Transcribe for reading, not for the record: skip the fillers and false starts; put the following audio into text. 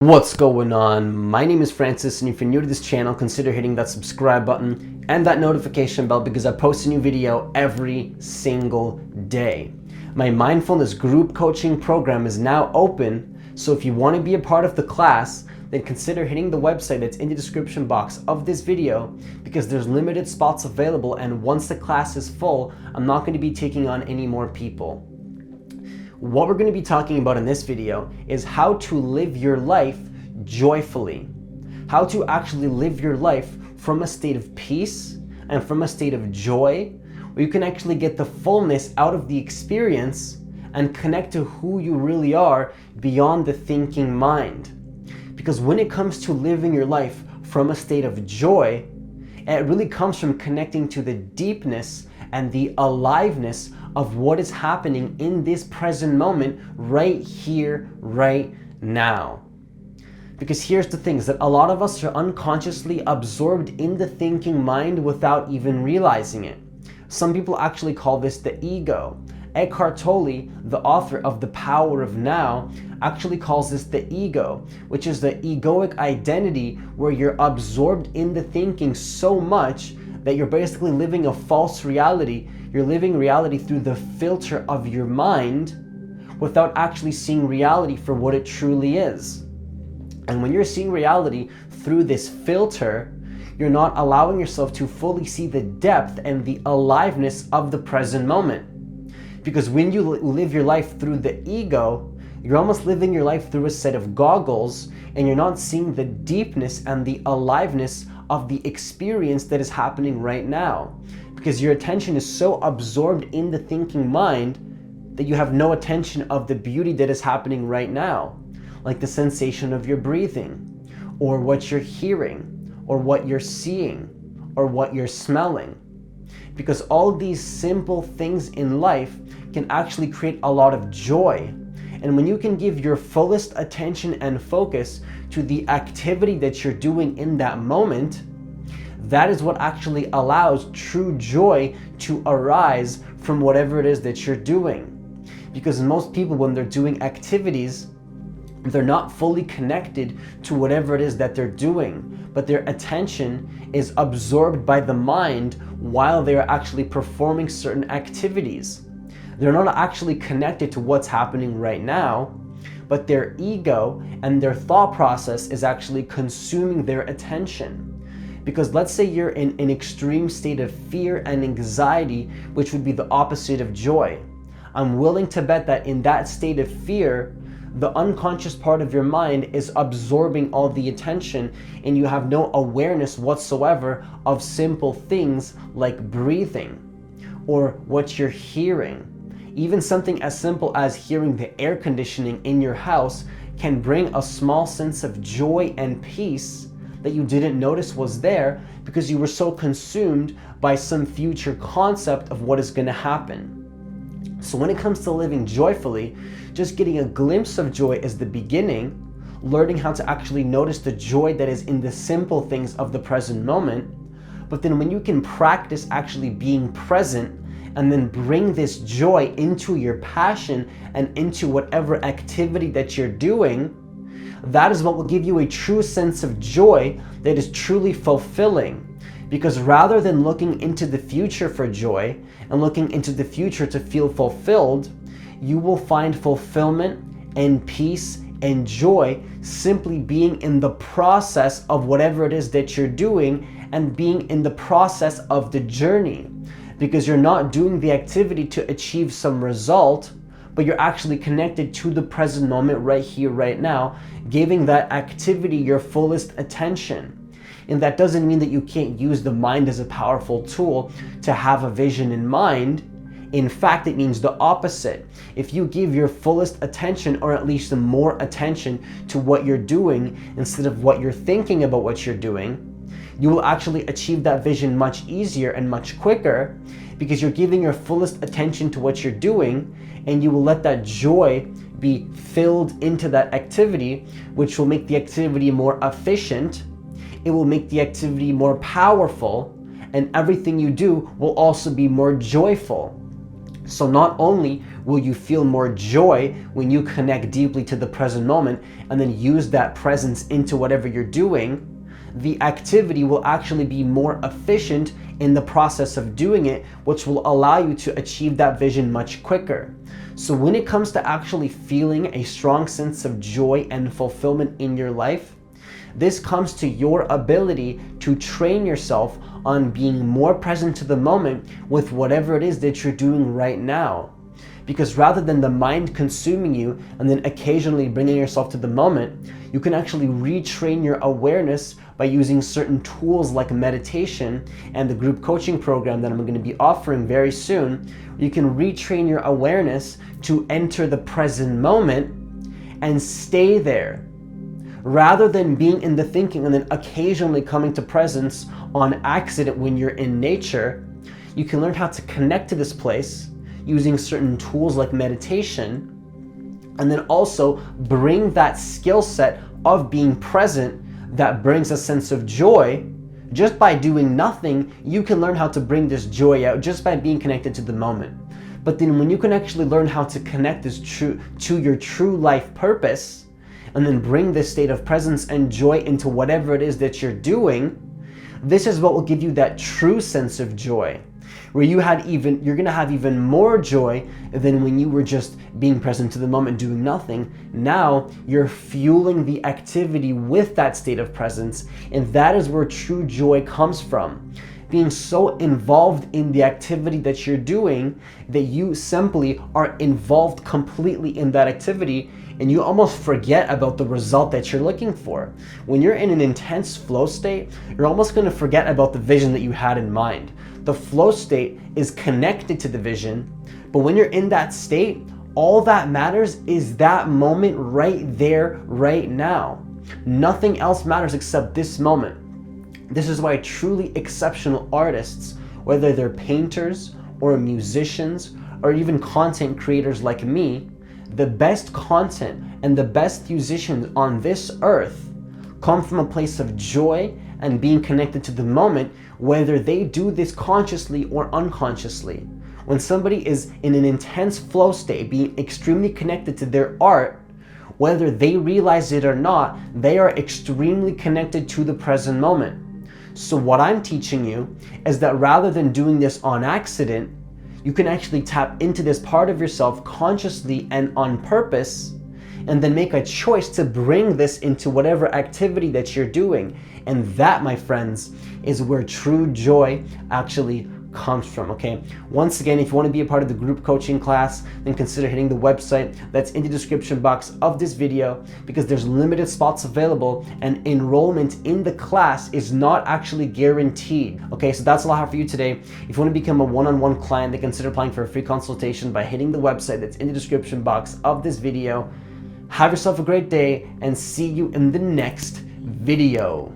What's going on? My name is Francis, and if you're new to this channel, consider hitting that subscribe button and that notification bell because I post a new video every single day. My mindfulness group coaching program is now open, so if you want to be a part of the class, then consider hitting the website that's in the description box of this video because there's limited spots available, and once the class is full, I'm not going to be taking on any more people. What we're going to be talking about in this video is how to live your life joyfully. How to actually live your life from a state of peace and from a state of joy, where you can actually get the fullness out of the experience and connect to who you really are beyond the thinking mind. Because when it comes to living your life from a state of joy, it really comes from connecting to the deepness and the aliveness of what is happening in this present moment right here, right now. Because here's the thing, is that a lot of us are unconsciously absorbed in the thinking mind without even realizing it. Some people actually call this the ego. Eckhart Tolle, the author of The Power of Now, actually calls this the ego, which is the egoic identity where you're absorbed in the thinking so much that you're basically living a false reality. You're living reality through the filter of your mind without actually seeing reality for what it truly is. And when you're seeing reality through this filter, you're not allowing yourself to fully see the depth and the aliveness of the present moment. Because when you live your life through the ego, you're almost living your life through a set of goggles, and you're not seeing the deepness and the aliveness of the experience that is happening right now. Because your attention is so absorbed in the thinking mind that you have no attention of the beauty that is happening right now. Like the sensation of your breathing, or what you're hearing, or what you're seeing, or what you're smelling. Because all these simple things in life can actually create a lot of joy. And when you can give your fullest attention and focus to the activity that you're doing in that moment, that is what actually allows true joy to arise from whatever it is that you're doing. Because most people, when they're doing activities, they're not fully connected to whatever it is that they're doing, but their attention is absorbed by the mind while they're actually performing certain activities. They're not actually connected to what's happening right now, but their ego and their thought process is actually consuming their attention. Because let's say you're in an extreme state of fear and anxiety, which would be the opposite of joy. I'm willing to bet that in that state of fear, the unconscious part of your mind is absorbing all the attention, and you have no awareness whatsoever of simple things like breathing or what you're hearing. Even something as simple as hearing the air conditioning in your house can bring a small sense of joy and peace that you didn't notice was there because you were so consumed by some future concept of what is going to happen. So when it comes to living joyfully, just getting a glimpse of joy is the beginning. Learning how to actually notice the joy that is in the simple things of the present moment. But then when you can practice actually being present and then bring this joy into your passion and into whatever activity that you're doing, that is what will give you a true sense of joy that is truly fulfilling. Because rather than looking into the future for joy and looking into the future to feel fulfilled, you will find fulfillment and peace and joy simply being in the process of whatever it is that you're doing and being in the process of the journey. Because you're not doing the activity to achieve some result, but you're actually connected to the present moment right here, right now, giving that activity your fullest attention. And that doesn't mean that you can't use the mind as a powerful tool to have a vision in mind. In fact, it means the opposite. If you give your fullest attention, or at least more attention, to what you're doing instead of what you're thinking about what you're doing, you will actually achieve that vision much easier and much quicker because you're giving your fullest attention to what you're doing, and you will let that joy be filled into that activity, which will make the activity more efficient. It will make the activity more powerful, and everything you do will also be more joyful. So not only will you feel more joy when you connect deeply to the present moment and then use that presence into whatever you're doing, the activity will actually be more efficient in the process of doing it, which will allow you to achieve that vision much quicker. So when it comes to actually feeling a strong sense of joy and fulfillment in your life, this comes to your ability to train yourself on being more present to the moment with whatever it is that you're doing right now. Because rather than the mind consuming you and then occasionally bringing yourself to the moment, you can actually retrain your awareness by using certain tools like meditation and the group coaching program that I'm going to be offering very soon. You can retrain your awareness to enter the present moment and stay there, rather than being in the thinking and then occasionally coming to presence on accident when you're in nature. You can learn how to connect to this place using certain tools like meditation, and then also bring that skill set of being present that brings a sense of joy. Just by doing nothing, you can learn how to bring this joy out just by being connected to the moment. But then when you can actually learn how to connect this to your true life purpose, and then bring this state of presence and joy into whatever it is that you're doing, this is what will give you that true sense of joy, where you're gonna have even more joy than when you were just being present to the moment doing nothing. Now you're fueling the activity with that state of presence, and that is where true joy comes from. Being so involved in the activity that you're doing that you simply are involved completely in that activity, and you almost forget about the result that you're looking for. When you're in an intense flow state, you're almost going to forget about the vision that you had in mind. The flow state is connected to the vision, but when you're in that state, all that matters is that moment right there, right now. Nothing else matters except this moment. This is why truly exceptional artists, whether they're painters or musicians or even content creators like me, the best content and the best musicians on this earth come from a place of joy and being connected to the moment, whether they do this consciously or unconsciously. When somebody is in an intense flow state, being extremely connected to their art, whether they realize it or not, they are extremely connected to the present moment. So what I'm teaching you is that rather than doing this on accident, you can actually tap into this part of yourself consciously and on purpose, and then make a choice to bring this into whatever activity that you're doing. And that, my friends, is where true joy actually comes from, okay? Once again, if you want to be a part of the group coaching class, then consider hitting the website that's in the description box of this video, because there's limited spots available and enrollment in the class is not actually guaranteed. Okay, so that's all I have for you today. If you want to become a one-on-one client, then consider applying for a free consultation by hitting the website that's in the description box of this video. Have yourself a great day and see you in the next video.